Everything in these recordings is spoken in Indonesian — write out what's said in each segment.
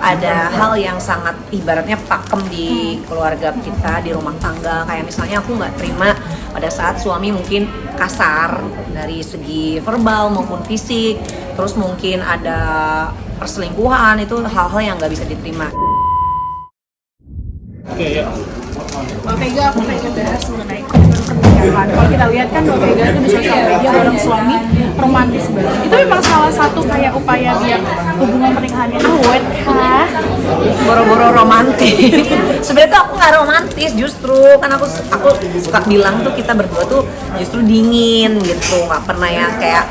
ada hal yang sangat ibaratnya pakem di keluarga kita, di rumah tangga. Kayak misalnya aku nggak terima pada saat suami mungkin kasar dari segi verbal maupun fisik, terus mungkin ada perselingkuhan, itu hal-hal yang nggak bisa diterima. Oke, ya. Mbak Vega, aku pengen bahas mengenai komitmen pernikahan. Kalau kita lihat kan Mbak Vega itu di sosial media bareng suami romantis banget. Itu memang salah satu kayak upaya biar hubungan pernikahannya awet kah? Boro-boro romantis. Sebenarnya tuh aku nggak romantis, justru kan aku suka bilang tuh kita berdua tuh justru dingin gitu, nggak pernah yang kayak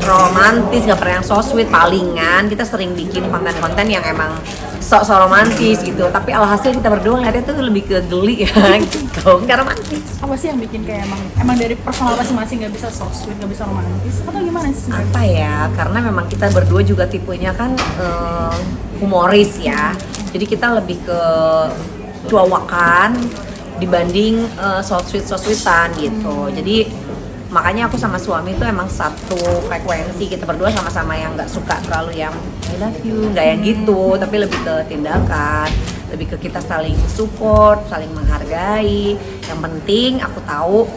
romantis, nggak pernah yang so sweet. Palingan kita sering bikin konten-konten yang emang sok-sok romantis gitu, tapi alhasil kita berdua ngeliatnya tuh lebih ke geli ya gitu, nggak romantis. Apa sih yang bikin kayak emang dari personal masing-masing nggak bisa so sweet, nggak bisa romantis? Atau gimana sih sebenarnya? Apa ya, karena memang kita berdua juga tipenya kan humoris ya, jadi kita lebih ke cuawakan dibanding so sweetan gitu. Jadi makanya aku sama suami itu emang satu frekuensi, kita berdua sama-sama yang nggak suka terlalu yang I love you, nggak yang gitu, tapi lebih ke tindakan, lebih ke kita saling support, saling menghargai. Yang penting aku tahu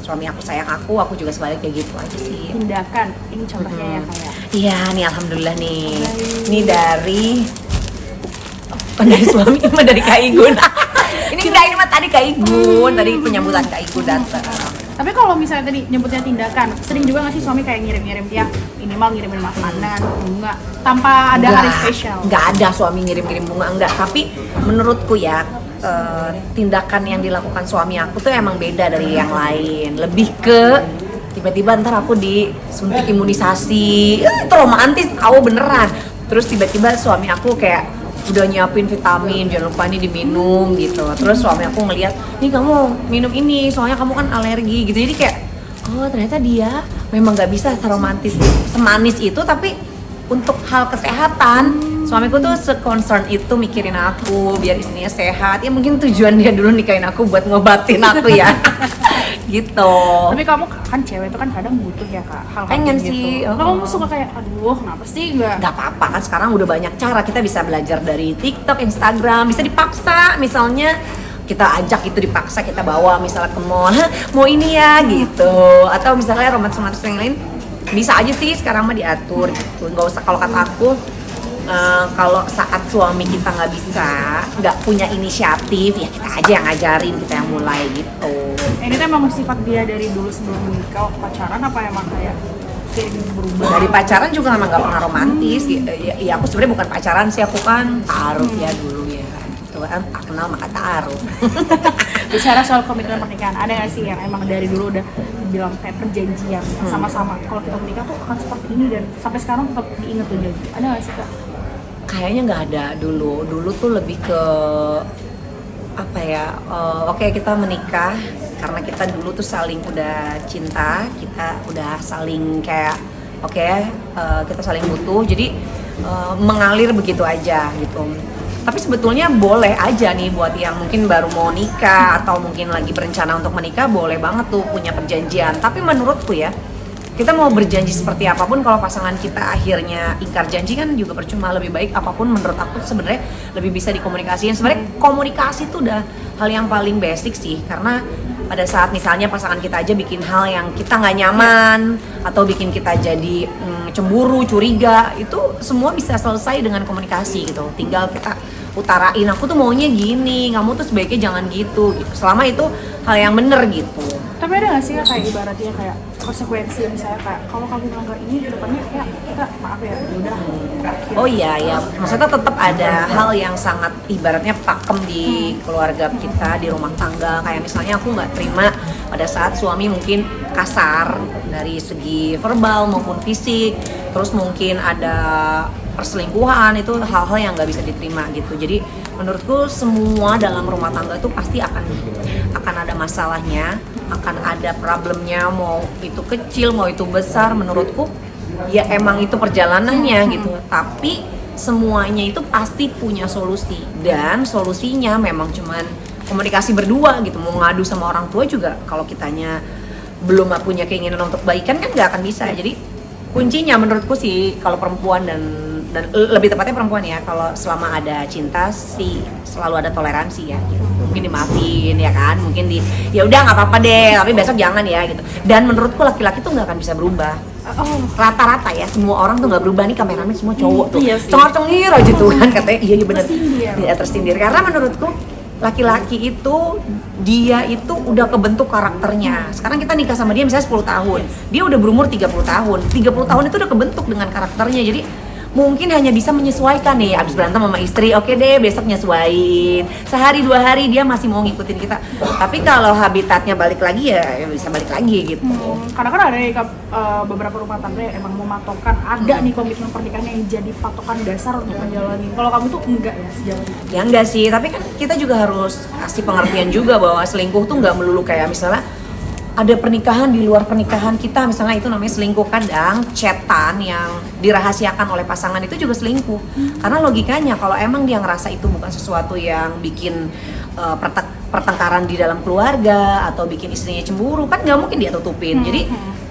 suami aku sayang aku juga sebaliknya, gitu aja sih. Tindakan, ini contohnya ya kayak Iya nih, alhamdulillah nih. Ini dari bukan dari suami, ini mah dari Kak Igun. Ini mah tadi Kak Igun, tadi penyambutan Kak Igun datang. Tapi kalau misalnya tadi nyebutnya tindakan, sering juga nggak sih suami kayak ngirim-ngirim ya, minimal ngirimin makanan, bunga, tanpa ada hari spesial? Nggak ada suami ngirim-ngirim bunga, enggak. Tapi menurutku ya, tindakan yang dilakukan suami aku tuh emang beda dari yang lain. Lebih ke tiba-tiba ntar aku disuntik imunisasi, itu romantis tahu beneran. Terus tiba-tiba suami aku kayak udah nyiapin vitamin, jangan lupa nih diminum gitu. Terus suami aku ngeliat, nih kamu minum ini, soalnya kamu kan alergi gitu. Jadi kayak, oh ternyata dia memang gak bisa seromantis, semanis itu, tapi untuk hal kesehatan, suamiku tuh se-concern itu mikirin aku, biar istrinya sehat. Ya mungkin tujuan dia dulu nikahin aku buat ngobatin aku ya. Gitu. Tapi kamu kan cewek itu kan kadang butuh ya kak hal-hal Pengen gitu. sih. Kamu suka kayak, aduh kenapa sih nggak? Gak apa-apa kan, sekarang udah banyak cara. Kita bisa belajar dari TikTok, Instagram, bisa dipaksa. Misalnya kita ajak itu, dipaksa kita bawa misalnya ke mall, mau ini ya gitu. Atau misalnya romantis-romantis yang lain, bisa aja sih sekarang mah diatur gitu. Nggak usah, kalau kata aku, kalau saat suami kita nggak bisa, nggak punya inisiatif, ya kita aja yang ngajarin, kita yang mulai gitu. Ini tuh emang sifat dia dari dulu sebelum menikah, pacaran apa emang kayak sering berubah? Dari pacaran juga memang nggak pernah romantis. Ya aku sebenarnya bukan pacaran sih, aku kan taruh ya dulu ya. Gitu kan, tak kenal maka taruh. Bicara soal komitmen pernikahan, ada nggak sih yang emang dari dulu udah bilang kayak perjanjian sama-sama kalau kita menikah tuh akan seperti ini dan sampai sekarang tetap diingat tuh janji? Ada nggak sih kak? Kayaknya nggak ada dulu tuh lebih ke apa ya, oke kita menikah karena kita dulu tuh saling udah cinta, kita udah saling kayak kita saling butuh, jadi mengalir begitu aja gitu. Tapi sebetulnya boleh aja nih buat yang mungkin baru mau nikah atau mungkin lagi berencana untuk menikah, boleh banget tuh punya perjanjian. Tapi menurutku ya, kita mau berjanji seperti apapun, kalau pasangan kita akhirnya ingkar janji kan juga percuma. Lebih baik apapun menurut aku sebenarnya lebih bisa dikomunikasiin. Sebenarnya komunikasi itu udah hal yang paling basic sih, karena pada saat misalnya pasangan kita aja bikin hal yang kita nggak nyaman atau bikin kita jadi cemburu, curiga, itu semua bisa selesai dengan komunikasi gitu. Tinggal kita utarain, aku tuh maunya gini, kamu tuh sebaiknya jangan gitu. Selama itu hal yang bener gitu. Tapi ada nggak sih kak, kayak ibaratnya kayak konsekuensi, misalnya kayak kalau kamu melanggar ini ke depannya ya kita maaf ya udah. Oh iya ya, maksudnya tetap ada hal yang sangat ibaratnya pakem di keluarga kita, di rumah tangga. Kayak misalnya aku nggak terima pada saat suami mungkin kasar dari segi verbal maupun fisik, terus mungkin ada perselingkuhan, itu hal-hal yang nggak bisa diterima gitu. Jadi menurutku semua dalam rumah tangga itu pasti akan ada masalahnya, akan ada problemnya, mau itu kecil mau itu besar. Menurutku ya emang itu perjalanannya gitu, tapi semuanya itu pasti punya solusi, dan solusinya memang cuman komunikasi berdua gitu. Mau ngadu sama orang tua juga kalau kitanya belum punya keinginan untuk baikan kan nggak akan bisa. Jadi kuncinya menurutku sih kalau perempuan dan dan lebih tepatnya perempuan ya, kalau selama ada cinta sih selalu ada toleransi ya gitu. Mungkin dimaafin ya kan, mungkin ya udah nggak apa-apa deh, tapi besok jangan ya gitu. Dan menurutku laki-laki tuh nggak akan bisa berubah. Rata-rata ya, semua orang tuh nggak berubah. Nih kameramen semua cowok tuh cengir-cengir aja tuh kan, katanya iya bener ya, tersindir. Karena menurutku laki-laki itu dia itu udah kebentuk karakternya. Sekarang kita nikah sama dia misalnya 10 tahun, dia udah berumur 30 tahun 30 tahun itu udah kebentuk dengan karakternya. Jadi mungkin hanya bisa menyesuaikan nih, abis berantem sama istri, oke deh besok nyesuain, sehari 2 hari dia masih mau ngikutin kita. Tapi kalau habitatnya balik lagi ya bisa balik lagi gitu. Karena kan ada beberapa rumah tangga yang emang mematokkan ada nih komitmen pernikahan yang jadi patokan dasar untuk menjalani. Kalau kamu tuh enggak ya sejauh ini? Ya enggak sih, tapi kan kita juga harus kasih pengertian juga bahwa selingkuh tuh nggak melulu kayak misalnya ada pernikahan di luar pernikahan kita, misalnya itu namanya selingkuh. Kadang chatan yang dirahasiakan oleh pasangan itu juga selingkuh. Karena logikanya kalau emang dia ngerasa itu bukan sesuatu yang bikin pertengkaran di dalam keluarga atau bikin istrinya cemburu, kan nggak mungkin dia tutupin. Jadi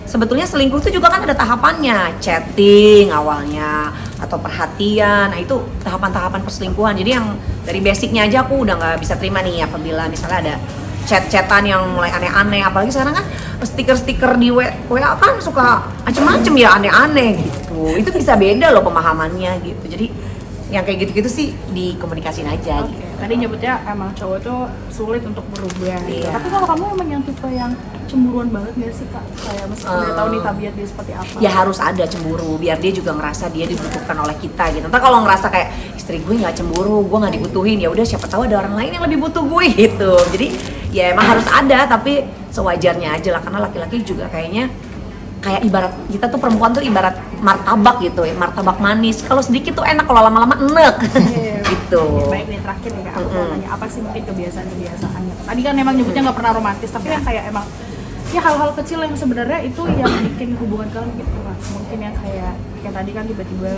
sebetulnya selingkuh itu juga kan ada tahapannya, chatting awalnya atau perhatian. Nah itu tahapan-tahapan perselingkuhan. Jadi yang dari basicnya aja aku udah nggak bisa terima nih apabila misalnya ada chat-chatan yang mulai aneh-aneh. Apalagi sekarang kan stiker-stiker di WA kan suka macem-macem ya, aneh-aneh gitu. Itu bisa beda loh pemahamannya gitu. Jadi yang kayak gitu-gitu sih dikomunikasiin aja gitu. Tadi nyebutnya emang cowok tuh sulit untuk berubah. Iya. Tapi kalau kamu emang yang tipe yang cemburuan banget gak sih Kak? Kayak meskipun udah tahu nih tabiat dia seperti apa. Ya harus ada cemburu biar dia juga ngerasa dia dibutuhkan oleh kita gitu. Ntar kalau ngerasa kayak istri gue nggak cemburu, gue nggak dibutuhin, ya udah siapa tahu ada orang lain yang lebih butuh gue gitu. Jadi ya emang harus ada, tapi sewajarnya aja lah, karena laki-laki juga kayaknya kayak ibarat kita tuh perempuan tuh ibarat martabak gitu ya, martabak manis. Kalau sedikit tuh enak, kalau lama-lama enek. Gitu. Baik nih terakhir nih Kak, aku mau tanya apa sih mungkin kebiasaan-kebiasaannya. Tadi kan emang nyebutnya nggak pernah romantis, tapi yang kayak emang ya hal-hal kecil yang sebenarnya itu yang bikin hubungan kalian gitu Kak. Mungkin yang kayak tadi kan tiba-tiba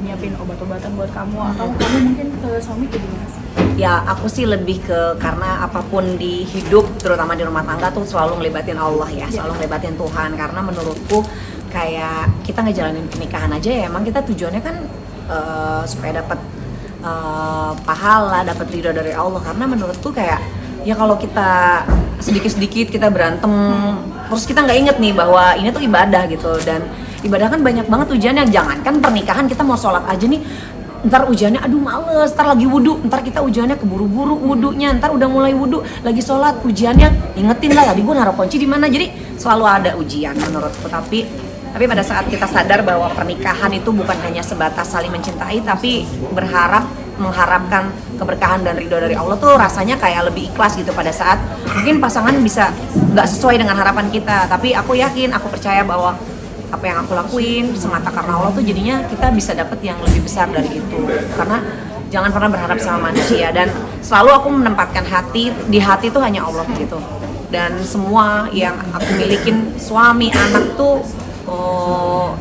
nyiapin obat-obatan buat kamu, atau kamu mungkin ke suami kayak gimana sih? Ya aku sih lebih ke, karena apapun di hidup terutama di rumah tangga tuh selalu ngelibatin Allah ya, selalu ngelibatin Tuhan. Karena menurutku kayak kita ngejalanin pernikahan aja ya emang kita tujuannya kan supaya dapat pahala, dapat ridho dari Allah. Karena menurutku kayak ya kalau kita sedikit-sedikit kita berantem terus kita nggak inget nih bahwa ini tuh ibadah gitu. Dan ibadah kan banyak banget ujiannya. Jangankan pernikahan, kita mau sholat aja nih ntar ujiannya aduh males, ntar lagi wudhu, ntar kita ujiannya keburu-buru wudhunya, ntar udah mulai wudhu lagi sholat ujiannya ingetin lah tadi gue naruh kunci di mana. Jadi selalu ada ujian menurutku. Tapi pada saat kita sadar bahwa pernikahan itu bukan hanya sebatas saling mencintai, tapi mengharapkan keberkahan dan ridho dari Allah tuh rasanya kayak lebih ikhlas gitu. Pada saat mungkin pasangan bisa nggak sesuai dengan harapan kita, tapi aku yakin, aku percaya bahwa apa yang aku lakuin semata karena Allah tuh jadinya kita bisa dapet yang lebih besar dari itu. Karena jangan pernah berharap sama manusia, dan selalu aku menempatkan di hati tuh hanya Allah gitu. Dan semua yang aku milikin, suami, anak tuh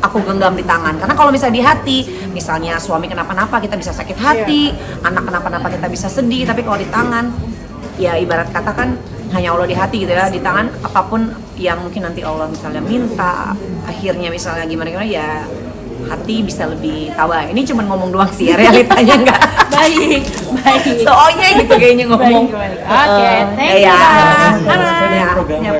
aku genggam di tangan. Karena kalau misalnya di hati, misalnya suami kenapa-napa kita bisa sakit hati, anak kenapa-napa kita bisa sedih. Tapi kalau di tangan, ya ibarat kata kan hanya Allah di hati gitu ya. Di tangan apapun yang mungkin nanti Allah misalnya minta, akhirnya misalnya gimana-gimana ya hati bisa lebih tabah. Ini cuma ngomong doang sih ya, realitanya enggak. Baik. Soalnya gitu kayaknya ngomong. Oke, thank you. Ya.